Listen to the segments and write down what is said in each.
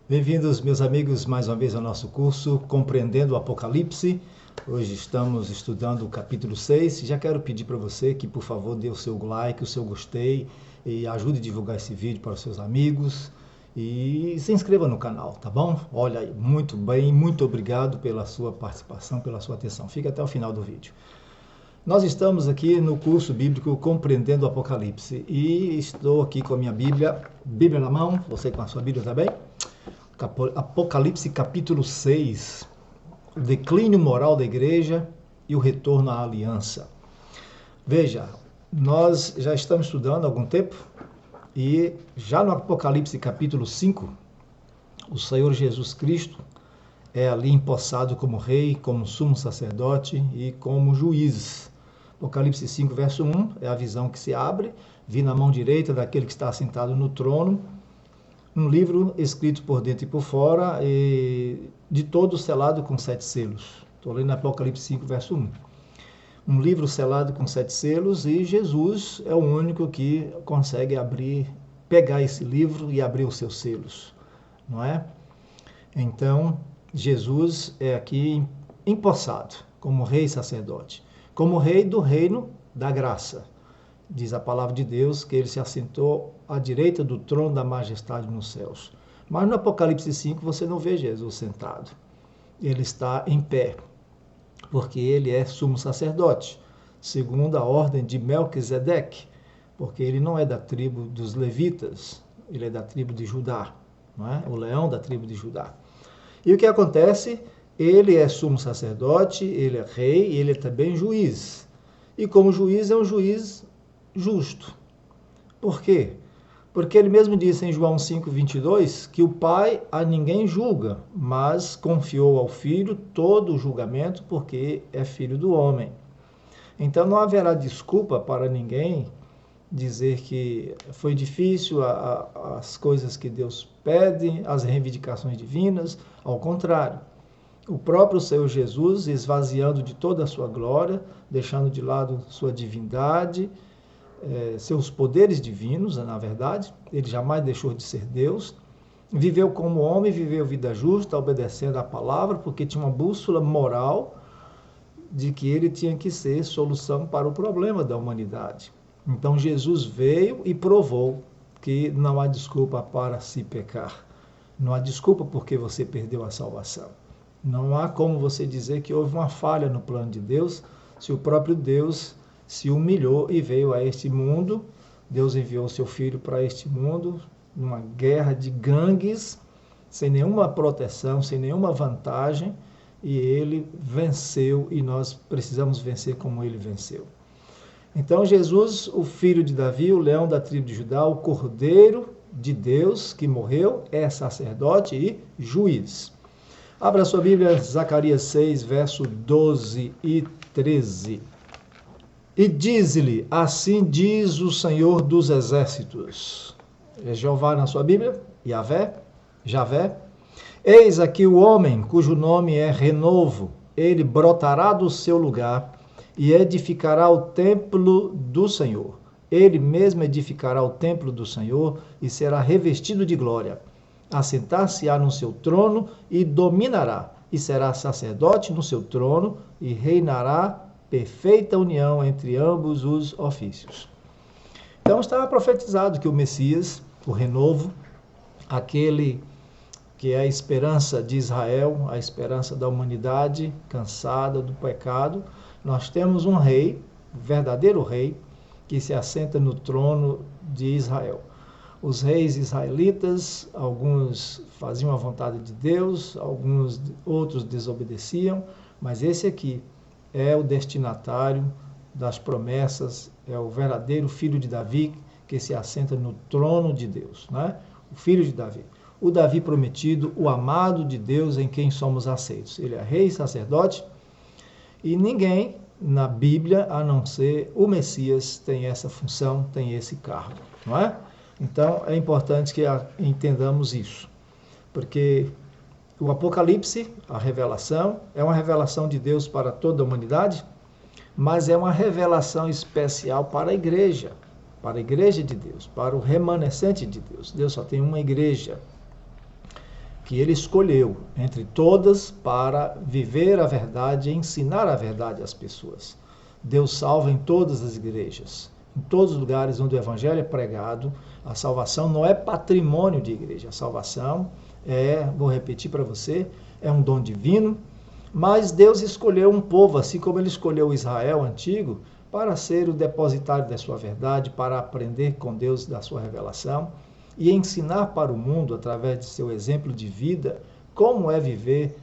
Bem-vindos, meus amigos, mais uma vez ao nosso curso Compreendendo o Apocalipse. Hoje estamos estudando o capítulo 6. Já quero pedir para você que, por favor, dê o seu like, o seu gostei e ajude a divulgar esse vídeo para os seus amigos. E se inscreva no canal, tá bom? Olha aí, muito bem, muito obrigado pela sua participação, pela sua atenção. Fique até o final do vídeo. Nós estamos aqui no curso bíblico Compreendendo o Apocalipse e estou aqui com a minha Bíblia na mão, você com a sua Bíblia também? Apocalipse capítulo 6, o declínio moral da igreja e o retorno à aliança. Veja, nós já estamos estudando há algum tempo e já no Apocalipse capítulo 5, o Senhor Jesus Cristo é ali empossado como rei, como sumo sacerdote e como juiz. Apocalipse 5, verso 1 é a visão que se abre, vi na mão direita daquele que está assentado no trono, um livro escrito por dentro e por fora, e de todo selado com 7 selos. Estou lendo Apocalipse 5, verso 1. Um livro selado com 7 selos, e Jesus é o único que consegue pegar esse livro e abrir os seus selos, não é? Então, Jesus é aqui empossado como rei sacerdote, como rei do reino da graça. Diz a palavra de Deus que ele se assentou à direita do trono da majestade nos céus. Mas no Apocalipse 5 você não vê Jesus sentado. Ele está em pé, porque ele é sumo sacerdote, segundo a ordem de Melquisedeque, porque ele não é da tribo dos levitas, ele é da tribo de Judá, não é? O leão da tribo de Judá. E o que acontece? Ele é sumo sacerdote, ele é rei, ele é também juiz. E como juiz, é um juiz justo. Por quê? Porque ele mesmo disse em João 5,22 que o Pai a ninguém julga, mas confiou ao Filho todo o julgamento porque é filho do homem. Então não haverá desculpa para ninguém dizer que foi difícil as coisas que Deus pede, as reivindicações divinas. Ao contrário, o próprio Senhor Jesus, esvaziando de toda a sua glória, deixando de lado sua divindade, seus poderes divinos, na verdade, ele jamais deixou de ser Deus, viveu como homem, viveu vida justa, obedecendo à palavra, porque tinha uma bússola moral de que ele tinha que ser solução para o problema da humanidade. Então Jesus veio e provou que não há desculpa para se pecar, não há desculpa porque você perdeu a salvação. Não há como você dizer que houve uma falha no plano de Deus, se o próprio Deus se humilhou e veio a este mundo. Deus enviou seu Filho para este mundo, numa guerra de gangues, sem nenhuma proteção, sem nenhuma vantagem, e ele venceu, e nós precisamos vencer como ele venceu. Então Jesus, o filho de Davi, o leão da tribo de Judá, o cordeiro de Deus que morreu, é sacerdote e juiz. Abra sua Bíblia, Zacarias 6, verso 12 e 13. E diz-lhe, assim diz o Senhor dos Exércitos. É Jeová na sua Bíblia? Javé. Eis aqui o homem cujo nome é Renovo. Ele brotará do seu lugar e edificará o templo do Senhor. Ele mesmo edificará o templo do Senhor e será revestido de glória. Assentar-se-á no seu trono e dominará, e será sacerdote no seu trono e reinará perfeita união entre ambos os ofícios. Então estava profetizado que o Messias, o renovo, aquele que é a esperança de Israel, a esperança da humanidade cansada do pecado, nós temos um rei, verdadeiro rei, que se assenta no trono de Israel. Os reis israelitas, alguns faziam a vontade de Deus, outros desobedeciam, mas esse aqui é o destinatário das promessas, é o verdadeiro filho de Davi que se assenta no trono de Deus, né? O filho de Davi. O Davi prometido, o amado de Deus em quem somos aceitos. Ele é rei e sacerdote e ninguém na Bíblia, a não ser o Messias, tem essa função, tem esse cargo, não é? Então é importante que entendamos isso, porque o Apocalipse, a revelação, é uma revelação de Deus para toda a humanidade, mas é uma revelação especial para a igreja de Deus, para o remanescente de Deus. Deus só tem uma igreja. que ele escolheu entre todas para viver a verdade e ensinar a verdade às pessoas. Deus salva em todas as igrejas, em todos os lugares onde o evangelho é pregado. A salvação não é patrimônio de igreja, a salvação vou repetir para você, é um dom divino, mas Deus escolheu um povo, assim como ele escolheu o Israel antigo, para ser o depositário da sua verdade, para aprender com Deus da sua revelação e ensinar para o mundo, através de seu exemplo de vida, como é viver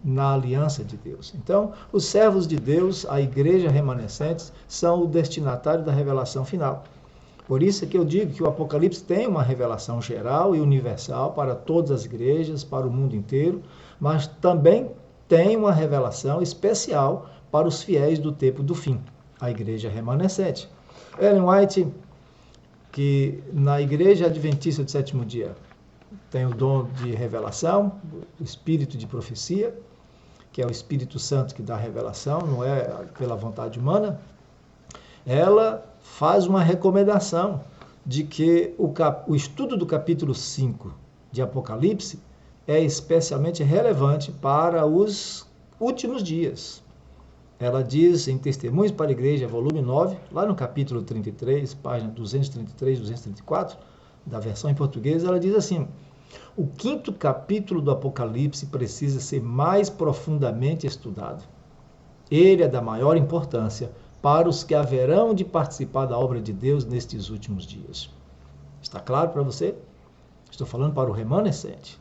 na aliança de Deus. Então, os servos de Deus, a igreja remanescente, são o destinatário da revelação final. Por isso é que eu digo que o Apocalipse tem uma revelação geral e universal para todas as igrejas, para o mundo inteiro, mas também tem uma revelação especial para os fiéis do tempo do fim, a igreja remanescente. Ellen White, que na igreja adventista do sétimo dia tem o dom de revelação, o espírito de profecia, que é o Espírito Santo que dá a revelação, não é pela vontade humana, ela faz uma recomendação de que o estudo do capítulo 5 de Apocalipse é especialmente relevante para os últimos dias. Ela diz em Testemunhos para a Igreja, volume 9, lá no capítulo 33, página 233, 234, da versão em português, ela diz assim: o quinto capítulo do Apocalipse precisa ser mais profundamente estudado. Ele é da maior importância para os que haverão de participar da obra de Deus nestes últimos dias. Está claro para você? Estou falando para o remanescente.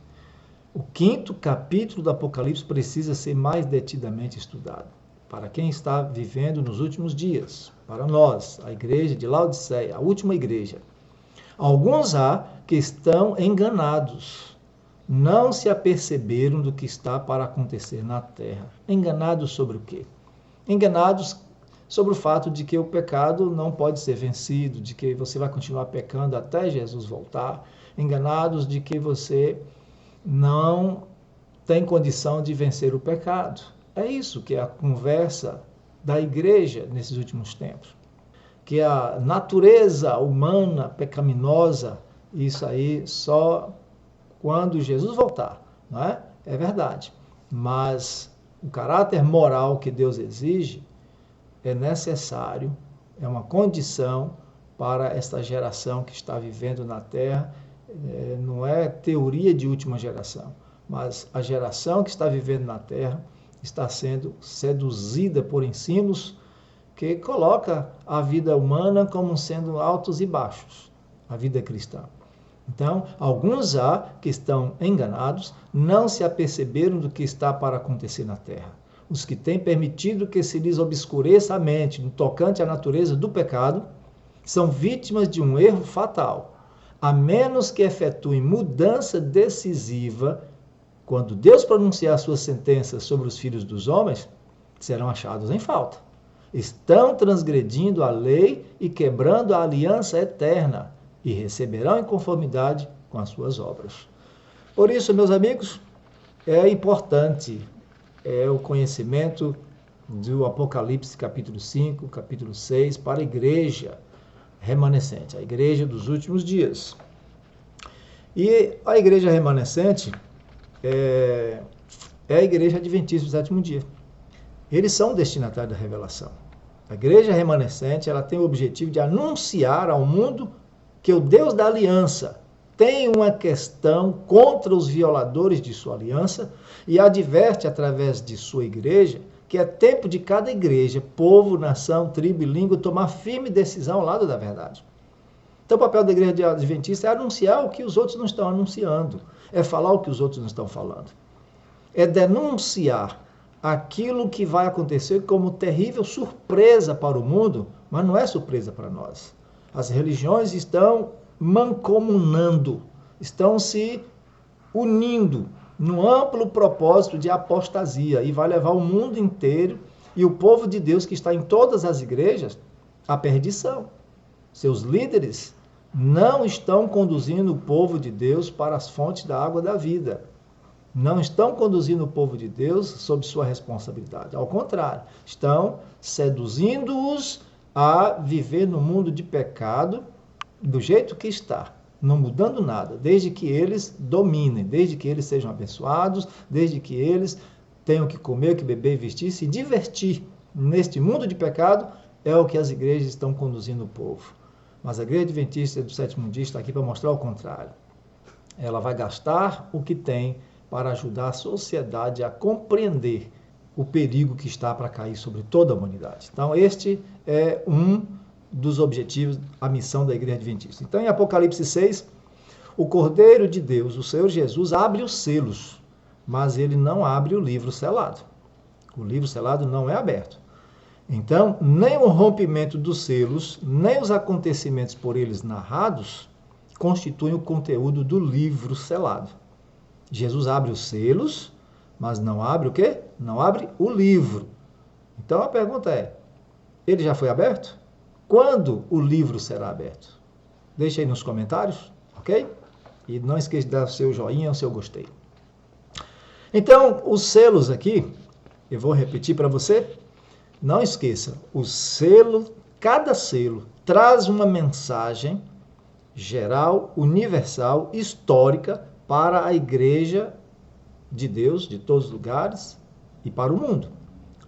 O quinto capítulo do Apocalipse precisa ser mais detidamente estudado. Para quem está vivendo nos últimos dias, para nós, a igreja de Laodiceia, a última igreja. Alguns há que estão enganados, não se aperceberam do que está para acontecer na terra. Enganados sobre o quê? Enganados sobre o fato de que o pecado não pode ser vencido, de que você vai continuar pecando até Jesus voltar. Enganados de que você não tem condição de vencer o pecado. É isso que é a conversa da igreja nesses últimos tempos. Que a natureza humana pecaminosa, isso aí só quando Jesus voltar, não é? É verdade. Mas o caráter moral que Deus exige é necessário, é uma condição para esta geração que está vivendo na Terra. Não é teoria de última geração, mas a geração que está vivendo na Terra está sendo seduzida por ensinos que coloca a vida humana como sendo altos e baixos, a vida cristã. Então, alguns há que estão enganados, não se aperceberam do que está para acontecer na terra. Os que têm permitido que se lhes obscureça a mente no tocante à natureza do pecado, são vítimas de um erro fatal. A menos que efetuem mudança decisiva, quando Deus pronunciar suas sentenças sobre os filhos dos homens, serão achados em falta. Estão transgredindo a lei e quebrando a aliança eterna, e receberão em conformidade com as suas obras. Por isso, meus amigos, é importante o conhecimento do Apocalipse capítulo 5, capítulo 6, para a igreja remanescente, a igreja dos últimos dias. E a igreja remanescente é a igreja adventista do sétimo dia. Eles são destinatários da revelação. A igreja remanescente, ela tem o objetivo de anunciar ao mundo que o Deus da aliança tem uma questão contra os violadores de sua aliança e adverte através de sua igreja que é tempo de cada igreja, povo, nação, tribo e língua tomar firme decisão ao lado da verdade. Então o papel da igreja adventista é anunciar o que os outros não estão anunciando, é falar o que os outros não estão falando, é denunciar aquilo que vai acontecer como terrível surpresa para o mundo, mas não é surpresa para nós. As religiões estão mancomunando, estão se unindo no amplo propósito de apostasia e vai levar o mundo inteiro e o povo de Deus que está em todas as igrejas à perdição. Seus líderes não estão conduzindo o povo de Deus para as fontes da água da vida. Não estão conduzindo o povo de Deus sob sua responsabilidade. Ao contrário, estão seduzindo-os a viver no mundo de pecado do jeito que está. não mudando nada, desde que eles dominem, desde que eles sejam abençoados, desde que eles tenham que comer, que beber e vestir, se divertir neste mundo de pecado, é o que as igrejas estão conduzindo o povo. Mas a Igreja Adventista do Sétimo Dia está aqui para mostrar o contrário. Ela vai gastar o que tem para ajudar a sociedade a compreender o perigo que está para cair sobre toda a humanidade. Então, este é um dos objetivos, a missão da Igreja Adventista. Então, em Apocalipse 6, o Cordeiro de Deus, o Senhor Jesus, abre os selos, mas ele não abre o livro selado. O livro selado não é aberto. Então, nem o rompimento dos selos, nem os acontecimentos por eles narrados constituem o conteúdo do livro selado. Jesus abre os selos, mas não abre o quê? Não abre o livro. Então a pergunta é, ele já foi aberto? Quando o livro será aberto? Deixe aí nos comentários, ok? E não esqueça de dar o seu joinha, o seu gostei. Então, os selos aqui, eu vou repetir para você, não esqueça, o selo, cada selo traz uma mensagem geral, universal, histórica para a Igreja de Deus, de todos os lugares e para o mundo.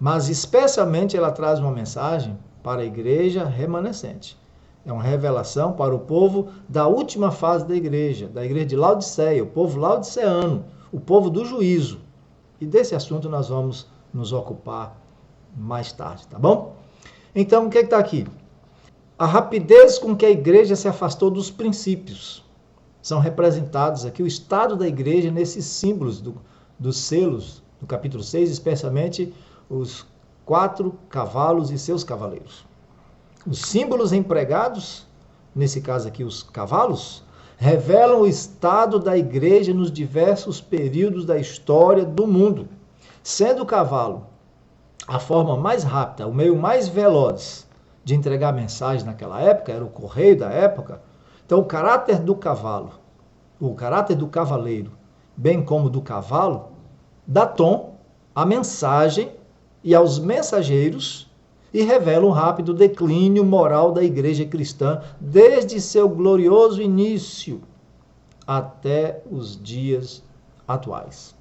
Mas especialmente ela traz uma mensagem para a Igreja remanescente. É uma revelação para o povo da última fase da Igreja de Laodiceia, o povo laodiceano, o povo do juízo. E desse assunto nós vamos nos ocupar mais tarde, tá bom? Então, o que está aqui? A rapidez com que a igreja se afastou dos princípios. São representados aqui o estado da igreja nesses símbolos dos selos, do capítulo 6, especialmente os 4 cavalos e seus cavaleiros. Os símbolos empregados, nesse caso aqui os cavalos, revelam o estado da igreja nos diversos períodos da história do mundo, sendo o cavalo a forma mais rápida, o meio mais veloz de entregar mensagem naquela época, era o correio da época. Então o caráter do cavalo, o caráter do cavaleiro, bem como do cavalo, dá tom à mensagem e aos mensageiros e revela um rápido declínio moral da igreja cristã desde seu glorioso início até os dias atuais.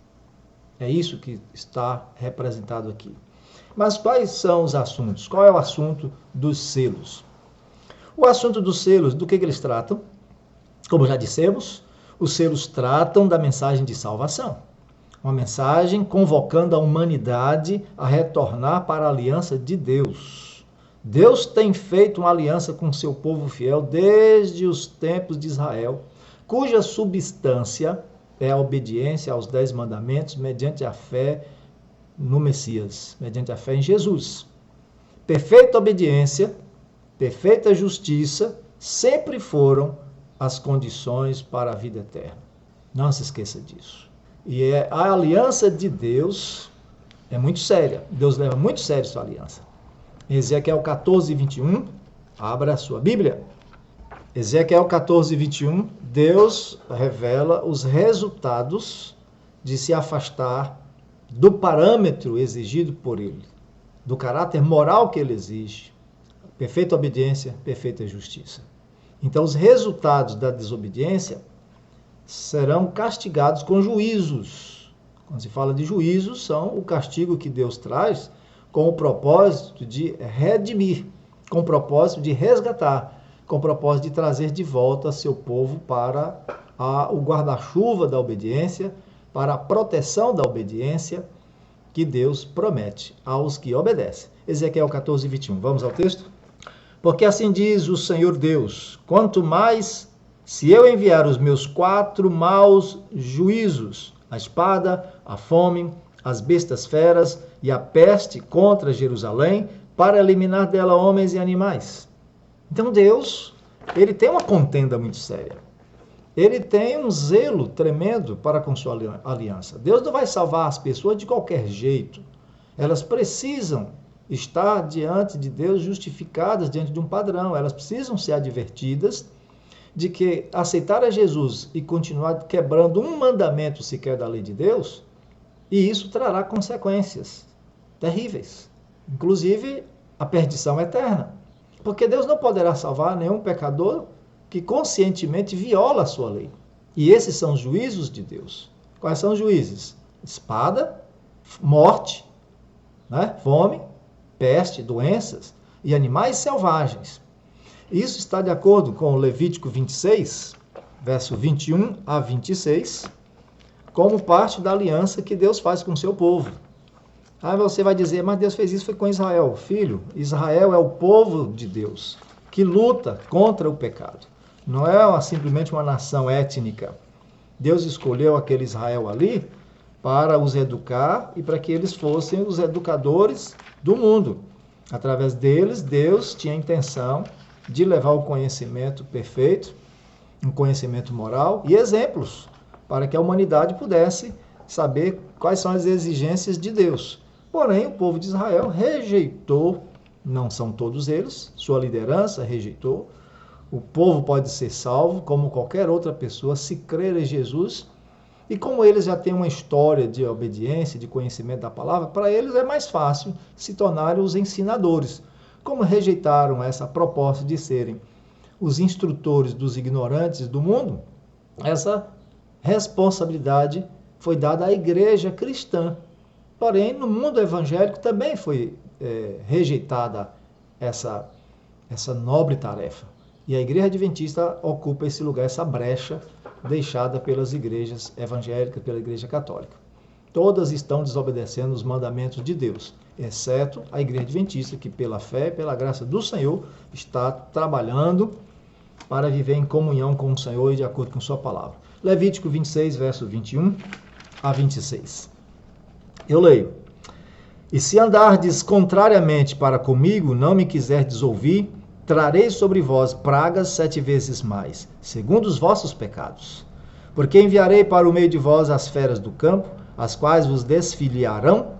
É isso que está representado aqui. Mas quais são os assuntos? Qual é o assunto dos selos? O assunto dos selos, do que eles tratam? Como já dissemos, os selos tratam da mensagem de salvação. Uma mensagem convocando a humanidade a retornar para a aliança de Deus. Deus tem feito uma aliança com seu povo fiel desde os tempos de Israel, cuja substância é a obediência aos 10 mandamentos mediante a fé no Messias, mediante a fé em Jesus. Perfeita obediência, perfeita justiça, sempre foram as condições para a vida eterna. Não se esqueça disso. E a aliança de Deus é muito séria. Deus leva muito sério sua aliança. Ezequiel 14, 21, abra a sua Bíblia. Ezequiel 14, 21, Deus revela os resultados de se afastar do parâmetro exigido por ele, do caráter moral que ele exige, perfeita obediência, perfeita justiça. Então, os resultados da desobediência serão castigados com juízos. Quando se fala de juízos, são o castigo que Deus traz com o propósito de redimir, com o propósito de resgatar, com o propósito de trazer de volta seu povo para o guarda-chuva da obediência, para a proteção da obediência que Deus promete aos que obedecem. Ezequiel 14, 21. Vamos ao texto? Porque assim diz o Senhor Deus, quanto mais se eu enviar os meus 4 maus juízos, a espada, a fome, as bestas feras e a peste contra Jerusalém, para eliminar dela homens e animais. Então Deus, ele tem uma contenda muito séria. Ele tem um zelo tremendo para com sua aliança. Deus não vai salvar as pessoas de qualquer jeito. Elas precisam estar diante de Deus justificadas diante de um padrão. Elas precisam ser advertidas de que aceitar a Jesus e continuar quebrando um mandamento sequer da lei de Deus, e isso trará consequências terríveis. Inclusive a perdição eterna. Porque Deus não poderá salvar nenhum pecador que conscientemente viola a sua lei. E esses são os juízos de Deus. Quais são os juízes? Espada, morte, né? Fome, peste, doenças e animais selvagens. Isso está de acordo com Levítico 26, verso 21 a 26, como parte da aliança que Deus faz com o seu povo. Aí você vai dizer, mas Deus fez isso foi com Israel. Filho, Israel é o povo de Deus que luta contra o pecado. Não é simplesmente uma nação étnica. Deus escolheu aquele Israel ali para os educar e para que eles fossem os educadores do mundo. Através deles, Deus tinha a intenção de levar o conhecimento perfeito, um conhecimento moral e exemplos para que a humanidade pudesse saber quais são as exigências de Deus. Porém, o povo de Israel rejeitou, não são todos eles, sua liderança rejeitou. O povo pode ser salvo, como qualquer outra pessoa, se crer em Jesus. E como eles já têm uma história de obediência, de conhecimento da palavra, para eles é mais fácil se tornarem os ensinadores. Como rejeitaram essa proposta de serem os instrutores dos ignorantes do mundo, essa responsabilidade foi dada à igreja cristã. Porém, no mundo evangélico também foi rejeitada essa nobre tarefa. E a igreja adventista ocupa esse lugar, essa brecha deixada pelas igrejas evangélicas, pela igreja católica. Todas estão desobedecendo os mandamentos de Deus, exceto a igreja adventista, que pela fé e pela graça do Senhor está trabalhando para viver em comunhão com o Senhor e de acordo com sua palavra. Levítico 26, verso 21 a 26. Eu leio. E se andardes contrariamente para comigo, não me quiserdes ouvir, trarei sobre vós pragas 7 vezes mais, segundo os vossos pecados. Porque enviarei para o meio de vós as feras do campo, as quais vos desfiliarão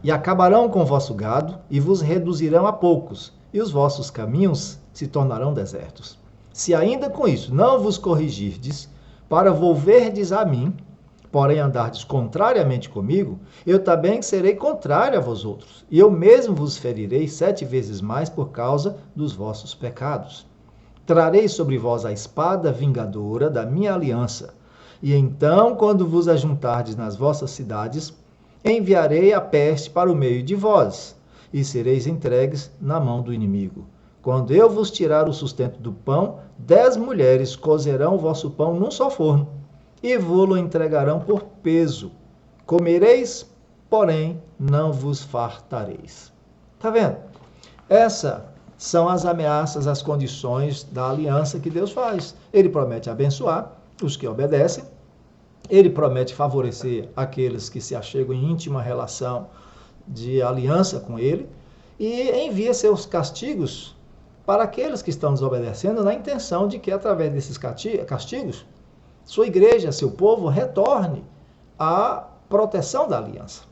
e acabarão com o vosso gado e vos reduzirão a poucos, e os vossos caminhos se tornarão desertos. Se ainda com isso não vos corrigirdes, para volverdes a mim, porém andardes contrariamente comigo, eu também serei contrário a vós outros, e eu mesmo vos ferirei 7 vezes mais por causa dos vossos pecados. Trarei sobre vós a espada vingadora da minha aliança, e então, quando vos ajuntardes nas vossas cidades, enviarei a peste para o meio de vós, e sereis entregues na mão do inimigo. Quando eu vos tirar o sustento do pão, 10 mulheres cozerão o vosso pão num só forno, e vô-lo entregarão por peso. Comereis, porém não vos fartareis. Está vendo? Essas são as ameaças, as condições da aliança que Deus faz. Ele promete abençoar os que obedecem, ele promete favorecer aqueles que se achegam em íntima relação de aliança com ele, e envia seus castigos para aqueles que estão desobedecendo, na intenção de que, através desses castigos, sua igreja, seu povo, retorne à proteção da aliança,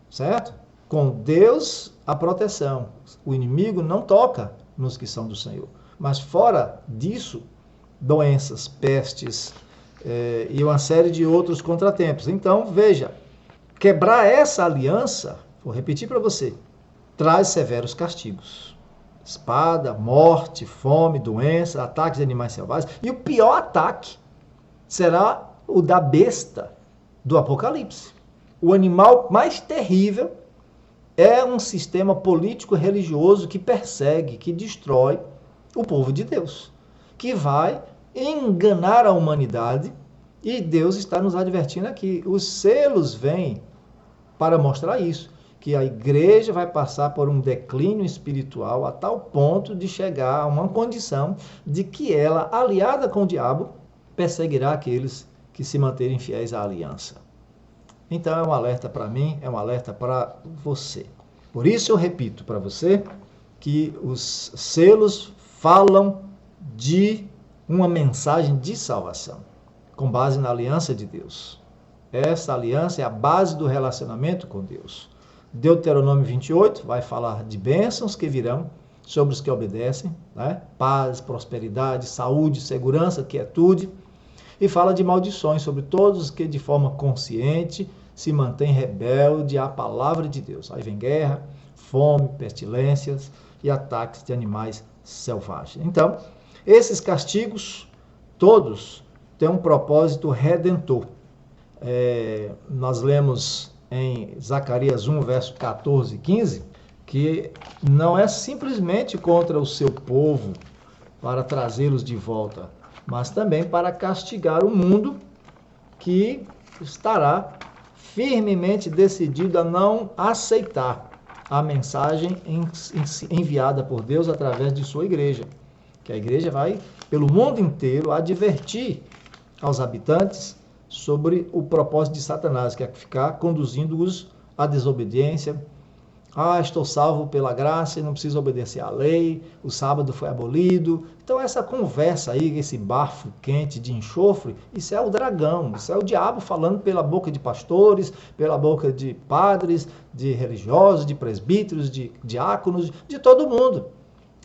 certo? Com Deus, a proteção. O inimigo não toca nos que são do Senhor. Mas fora disso, doenças, pestes e uma série de outros contratempos. Então, veja, quebrar essa aliança, vou repetir para você, traz severos castigos. Espada, morte, fome, doença, ataques de animais selvagens. E o pior ataque será o da besta do Apocalipse. O animal mais terrível é um sistema político-religioso que persegue, que destrói o povo de Deus, que vai enganar a humanidade, e Deus está nos advertindo aqui. Os selos vêm para mostrar isso, que a igreja vai passar por um declínio espiritual a tal ponto de chegar a uma condição de que ela, aliada com o diabo, perseguirá aqueles que se manterem fiéis à aliança. Então é um alerta para mim, é um alerta para você. Por isso eu repito para você que os selos falam de uma mensagem de salvação, com base na aliança de Deus. Essa aliança é a base do relacionamento com Deus. Deuteronômio 28 vai falar de bênçãos que virão sobre os que obedecem, né? Paz, prosperidade, saúde, segurança, quietude. E fala de maldições sobre todos os que de forma consciente se mantêm rebelde à palavra de Deus. Aí vem guerra, fome, pestilências e ataques de animais selvagens. Então, esses castigos todos têm um propósito redentor. Nós lemos em Zacarias 1, verso 14 e 15, que não é simplesmente contra o seu povo para trazê-los de volta, mas também para castigar o mundo que estará firmemente decidido a não aceitar a mensagem enviada por Deus através de sua igreja. Que a igreja vai pelo mundo inteiro advertir aos habitantes sobre o propósito de Satanás, que é ficar conduzindo-os à desobediência. Estou salvo pela graça e não preciso obedecer à lei, o sábado foi abolido. Então essa conversa aí, esse bafo quente de enxofre, isso é o dragão, isso é o diabo falando pela boca de pastores, pela boca de padres, de religiosos, de presbíteros, de diáconos, de todo mundo.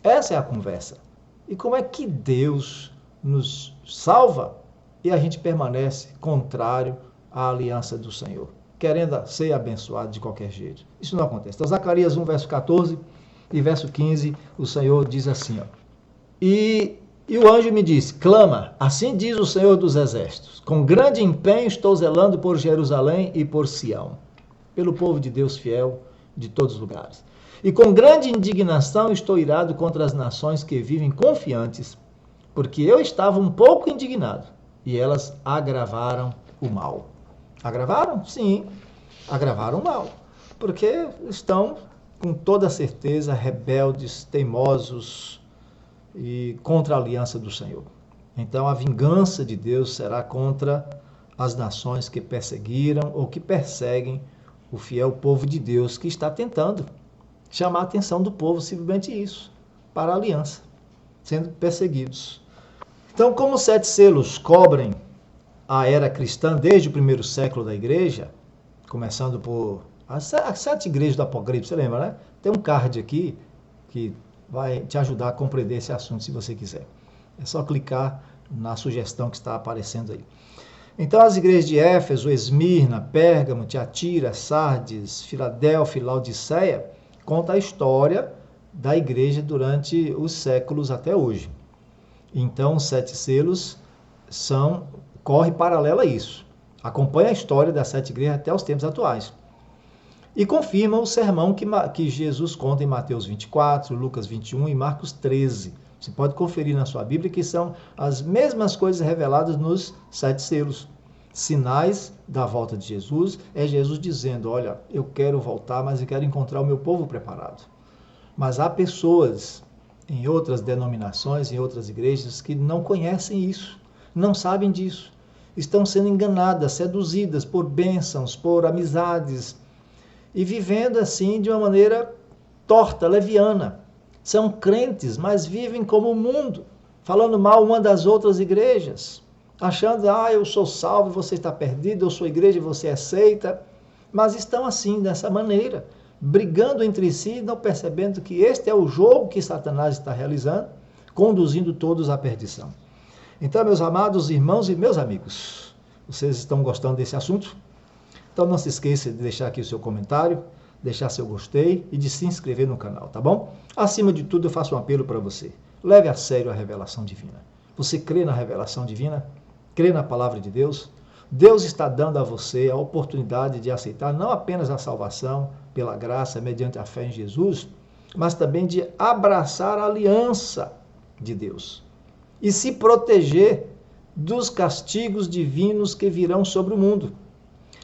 Essa é a conversa. E como é que Deus nos salva e a gente permanece contrário à aliança do Senhor, querendo ser abençoado de qualquer jeito? Isso não acontece. Então, Zacarias 1, verso 14 e verso 15, o Senhor diz assim, E o anjo me disse, clama, assim diz o Senhor dos Exércitos, com grande empenho estou zelando por Jerusalém e por Sião, pelo povo de Deus fiel de todos os lugares. E com grande indignação estou irado contra as nações que vivem confiantes, porque eu estava um pouco indignado, e elas agravaram o mal. Agravaram? Sim, agravaram o mal, porque estão com toda certeza rebeldes, teimosos e contra a aliança do Senhor. Então a vingança de Deus será contra as nações que perseguiram ou que perseguem o fiel povo de Deus, que está tentando chamar a atenção do povo, simplesmente isso, para a aliança, sendo perseguidos. Então, como os 7 selos cobrem a era cristã desde o primeiro século da igreja, começando por as 7 igrejas do Apocalipse, você lembra, né? Tem um card aqui que vai te ajudar a compreender esse assunto, se você quiser. É só clicar na sugestão que está aparecendo aí. Então, as igrejas de Éfeso, Esmirna, Pérgamo, Tiatira, Sardes, Filadélfia e Laodiceia conta a história da igreja durante os séculos até hoje. Então, os 7 selos corre paralelo a isso. Acompanha a história das 7 igrejas até os tempos atuais. E confirma o sermão que Jesus conta em Mateus 24, Lucas 21 e Marcos 13. Você pode conferir na sua Bíblia que são as mesmas coisas reveladas nos 7 selos. Sinais da volta de Jesus, é Jesus dizendo, olha, eu quero voltar, mas eu quero encontrar o meu povo preparado. Mas há pessoas em outras denominações, em outras igrejas, que não conhecem isso, não sabem disso. Estão sendo enganadas, seduzidas por bênçãos, por amizades, e vivendo assim de uma maneira torta, leviana. São crentes, mas vivem como o mundo, falando mal uma das outras igrejas, achando, eu sou salvo, você está perdido, eu sou igreja e você é seita. Mas estão assim, dessa maneira, brigando entre si, não percebendo que este é o jogo que Satanás está realizando, conduzindo todos à perdição. Então, meus amados irmãos e meus amigos, vocês estão gostando desse assunto? Então não se esqueça de deixar aqui o seu comentário, deixar seu gostei e de se inscrever no canal, tá bom? Acima de tudo, eu faço um apelo para você. Leve a sério a revelação divina. Você crê na revelação divina? Crê na palavra de Deus? Deus está dando a você a oportunidade de aceitar não apenas a salvação pela graça, mediante a fé em Jesus, mas também de abraçar a aliança de Deus e se proteger dos castigos divinos que virão sobre o mundo.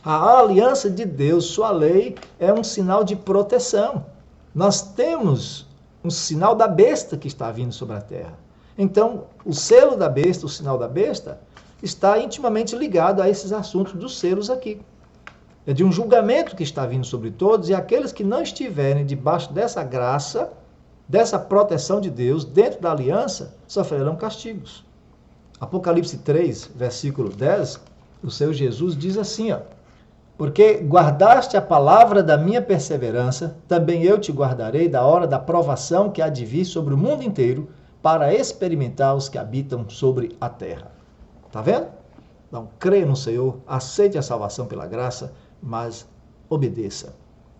A aliança de Deus, sua lei, é um sinal de proteção. Nós temos um sinal da besta que está vindo sobre a terra. Então, o selo da besta, o sinal da besta, está intimamente ligado a esses assuntos dos selos aqui. É de um julgamento que está vindo sobre todos, e aqueles que não estiverem debaixo dessa graça, dessa proteção de Deus, dentro da aliança, sofrerão castigos. Apocalipse 3, versículo 10, o Senhor Jesus diz assim, porque guardaste a palavra da minha perseverança, também eu te guardarei da hora da provação que há de vir sobre o mundo inteiro, para experimentar os que habitam sobre a terra. Está vendo? Então, creia no Senhor, aceite a salvação pela graça, mas obedeça.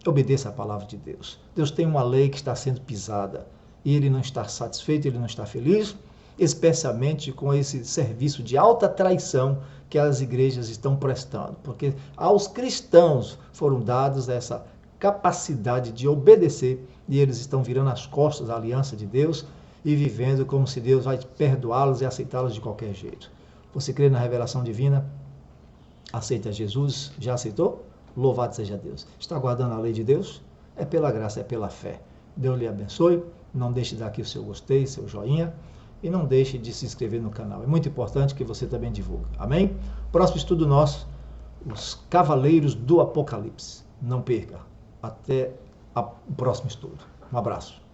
Obedeça a palavra de Deus. Deus tem uma lei que está sendo pisada, e Ele não está satisfeito, Ele não está feliz, especialmente com esse serviço de alta traição que as igrejas estão prestando, porque aos cristãos foram dados essa capacidade de obedecer e eles estão virando as costas à aliança de Deus e vivendo como se Deus vai perdoá-los e aceitá-los de qualquer jeito. Você crê na revelação divina? Aceita Jesus? Já aceitou? Louvado seja Deus. Está guardando a lei de Deus? É pela graça, é pela fé. Deus lhe abençoe. Não deixe de dar aqui o seu gostei, seu joinha. E não deixe de se inscrever no canal. É muito importante que você também divulgue. Amém? Próximo estudo nosso, os Cavaleiros do Apocalipse. Não perca. Até o próximo estudo. Um abraço.